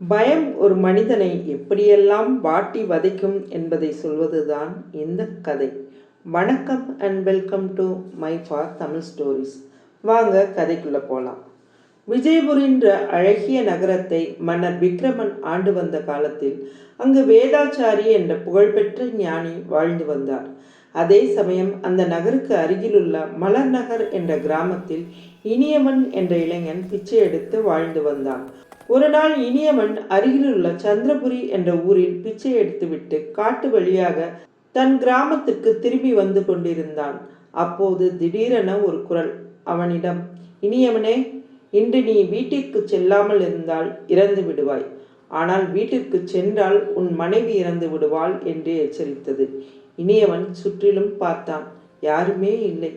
பயம் ஒரு மனிதனை எப்படியெல்லாம் வாட்டி வதைக்கும் என்பதை சொல்வதுதான் இந்த கதை. வணக்கம் and welcome to my for Tamil stories. வாங்க கதைக்குள்ளே போகலாம். விஜயபுரி என்ற அழகிய நகரத்தை மன்னர் விக்ரமன் ஆண்டு வந்த காலத்தில் அங்கு வேதாச்சாரி என்ற புகழ்பெற்ற ஞானி வாழ்ந்து வந்தார். அதே சமயம் அந்த நகருக்கு அருகிலுள்ள மலர் நகர் என்ற கிராமத்தில் இனியவன் என்ற இளைஞன் பிச்சை எடுத்து வாழ்ந்து வந்தான். ஒரு நாள் இனியவன் அருகிலுள்ள சந்திரபுரி என்ற ஊரில் பிச்சை எடுத்துவிட்டு காட்டு வழியாக தன் கிராமத்திற்கு திரும்பி வந்து கொண்டிருந்தான். அப்போது திடீரென ஒரு குரல் அவனிடம், இனியவனே, இன்று நீ வீட்டிற்கு செல்லாமல் இருந்தால் இறந்து விடுவாய். ஆனால் வீட்டிற்கு சென்றால் உன் மனைவி இறந்து விடுவாள் என்று எச்சரித்தது. இனியவன் சுற்றிலும் பார்த்தான். யாருமே இல்லை.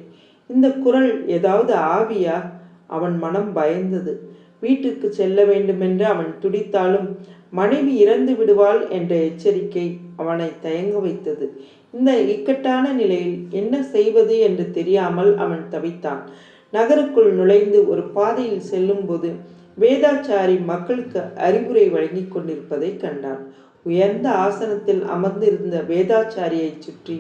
இந்த குரல் ஏதாவது ஆவியா? அவன் மனம் பயந்தது. வீட்டுக்கு செல்ல வேண்டுமென்று அவன் துடித்தாலும் மனைவி இறந்து விடுவாள் என்ற எச்சரிக்கை அவனை தயங்க வைத்தது. இந்த இக்கட்டான நிலையில் என்ன செய்வது என்று தெரியாமல் அவன் தவித்தான். நகருக்குள் நுழைந்து ஒரு பாதையில் செல்லும் போது வேதாச்சாரி மக்களுக்கு அறிவுரை வழங்கி கொண்டிருப்பதை கண்டான். உயர்ந்த ஆசனத்தில் அமர்ந்திருந்த வேதாச்சாரியை சுற்றி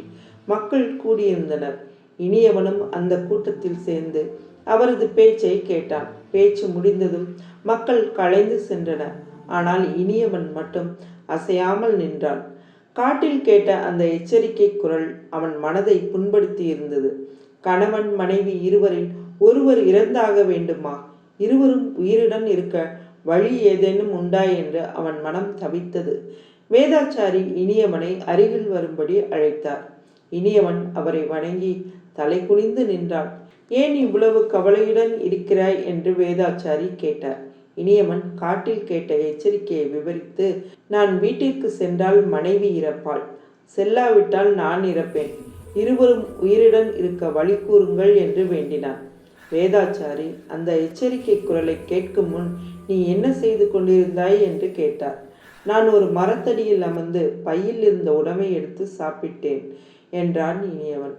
மக்கள் கூடியிருந்தனர். இனியவனும் அந்த கூட்டத்தில் சேர்ந்து அவரது பேச்சை கேட்டான். பேச்சு முடிந்ததும் மக்கள் கலைந்து சென்றனர். ஆனால் இனியவன் மட்டும் அசையாமல் நின்றான். காட்டில் கேட்ட அந்த எச்சரிக்கை குரல் அவன் மனதை புண்படுத்தி இருந்தது. கணவன் மனைவி இருவரில் ஒருவர் இறந்தாக வேண்டுமா? இருவரும் உயிருடன் இருக்க வழி ஏதேனும் உண்டா என்று அவன் மனம் தவித்தது. வேதாச்சாரி இனியவனை அருகில் வரும்படி அழைத்தார். இனியவன் அவரை வணங்கி தலை குனிந்து நின்றான். ஏன் இவ்வளவு கவலையுடன் இருக்கிறாய் என்று வேதாச்சாரி கேட்டார். இனியவன் காட்டில் கேட்ட எச்சரிக்கையை விவரித்து, நான் வீட்டிற்கு சென்றால் மனைவி இறப்பாள், செல்லாவிட்டால் நான் இறப்பேன், இருவரும் உயிருடன் இருக்க வழி கூறுங்கள் என்று வேண்டினான். வேதாச்சாரி அந்த எச்சரிக்கை குரலை கேட்கும் முன் நீ என்ன செய்து கொண்டிருந்தாய் என்று கேட்டார். நான் ஒரு மரத்தடியில் அமர்ந்து பையில் இருந்த உணவை எடுத்து சாப்பிட்டேன் என்றான் இனியவன்.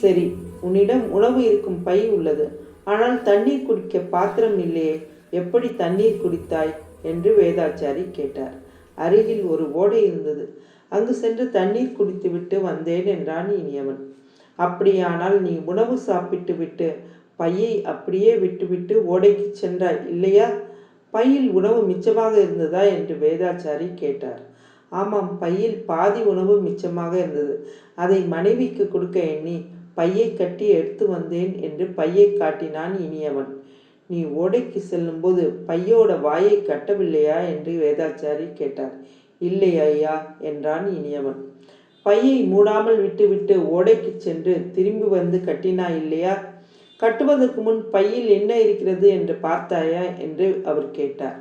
சரி, உன்னிடம் உணவு இருக்கும் பை உள்ளது, ஆனால் தண்ணீர் குடிக்க பாத்திரம் இல்லையே, எப்படி தண்ணீர் குடித்தாய் என்று வேதாச்சாரி கேட்டார். அருகில் ஒரு ஓடை இருந்தது, அங்கு சென்று தண்ணீர் குடித்துவிட்டு வந்தேன் என்றான் இனியவன். அப்படியானால் நீ உணவு சாப்பிட்டு விட்டு பையை அப்படியே விட்டுவிட்டு ஓடைக்கு சென்றாய் இல்லையா? பையில் உணவு மிச்சமாக இருந்ததா என்று வேதாச்சாரி கேட்டார். ஆமாம், பையில் பாதி உணவு மிச்சமாக இருந்தது. அதை மனைவிக்கு கொடுக்க எண்ணி பையை கட்டி எடுத்து வந்தேன் என்று பையை காட்டினான் இனியவன். நீ ஓடைக்கு செல்லும்போது பையோட வாயை கட்டவில்லையா என்று வேதாச்சாரி கேட்டார். இல்லை ஐயா என்றான் இனியவன். பையை மூடாமல் விட்டுவிட்டு ஓடைக்கு சென்று திரும்பி வந்து கட்டினாய் இல்லையா? கட்டுவதற்கு முன் பையில் என்ன இருக்கிறது என்று பார்த்தாயா என்று அவர் கேட்டார்.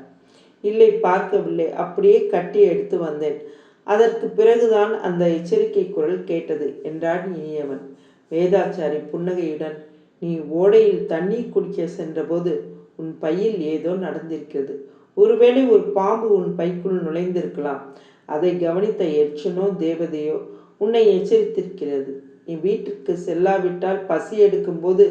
இல்லை, பார்க்கவில்லை, அப்படியே கட்டி எடுத்து வந்தேன். அதற்கு பிறகுதான் அந்த எச்சரிக்கை குரல் கேட்டது என்றான் இனியவன். வேதாச்சாரி புன்னகையுடன், நீ ஓடையில் தண்ணீர் குடிக்க சென்றபோது உன் பையில் ஏதோ நடந்திருக்கிறது. ஒருவேளை ஒரு பாம்பு உன் பைக்குள் நுழைந்திருக்கலாம். அதை கவனித்த எச்சனோ தேவதையோ உன்னை எச்சரித்திருக்கிறது. நீ வீட்டிற்கு செல்லாவிட்டால் பசி எடுக்கும் போது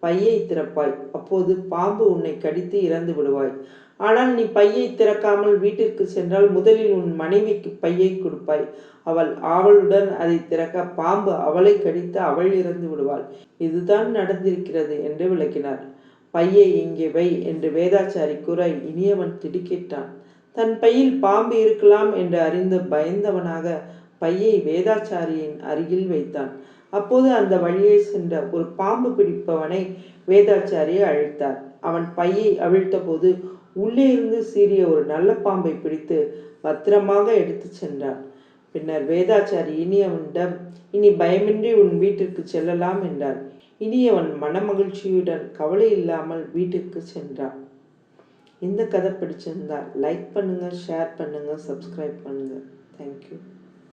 பையை திறப்பாய். அப்போது பாம்பு உன்னை கடித்து இறந்து விடுவாய். ஆனால் நீ பையை திறக்காமல் வீட்டிற்கு சென்றால் முதலில் உன் மனைவிக்கு பையை கொடுப்பாய். அவள் ஆவலுடன் அதை திறக்க பாம்பு அவளை கடித்து அவள் இறந்து விடுவாள். இதுதான் நடந்திருக்கிறது என்று விளக்கினார். பையை இங்கே வை என்று வேதாச்சாரி கூற இனியவன் திடுக்கிட்டான். தன் பையில் பாம்பு இருக்கலாம் என்று அறிந்து பயந்தவனாக பையை வேதாச்சாரியின் அருகில் வைத்தான். அப்போது அந்த வழியை சென்ற ஒரு பாம்பு பிடிப்பவனை வேதாச்சாரி அழைத்தார். அவன் பையை அவிழ்த்த போது உள்ளே இருந்து சீறிய ஒரு நல்ல பாம்பை பிடித்து பத்திரமாக எடுத்து சென்றான். பின்னர் வேதாச்சாரி இனியவனிடம், இனி பயமின்றி உன் வீட்டிற்கு செல்லலாம் என்றார். இனியவன் மனமகிழ்ச்சியுடன் கவலை இல்லாமல் வீட்டிற்கு சென்றான். இந்த கதை பிடிச்சிருந்தா லைக் பண்ணுங்க, ஷேர் பண்ணுங்க, சப்ஸ்கிரைப் பண்ணுங்க. தேங்க்யூ.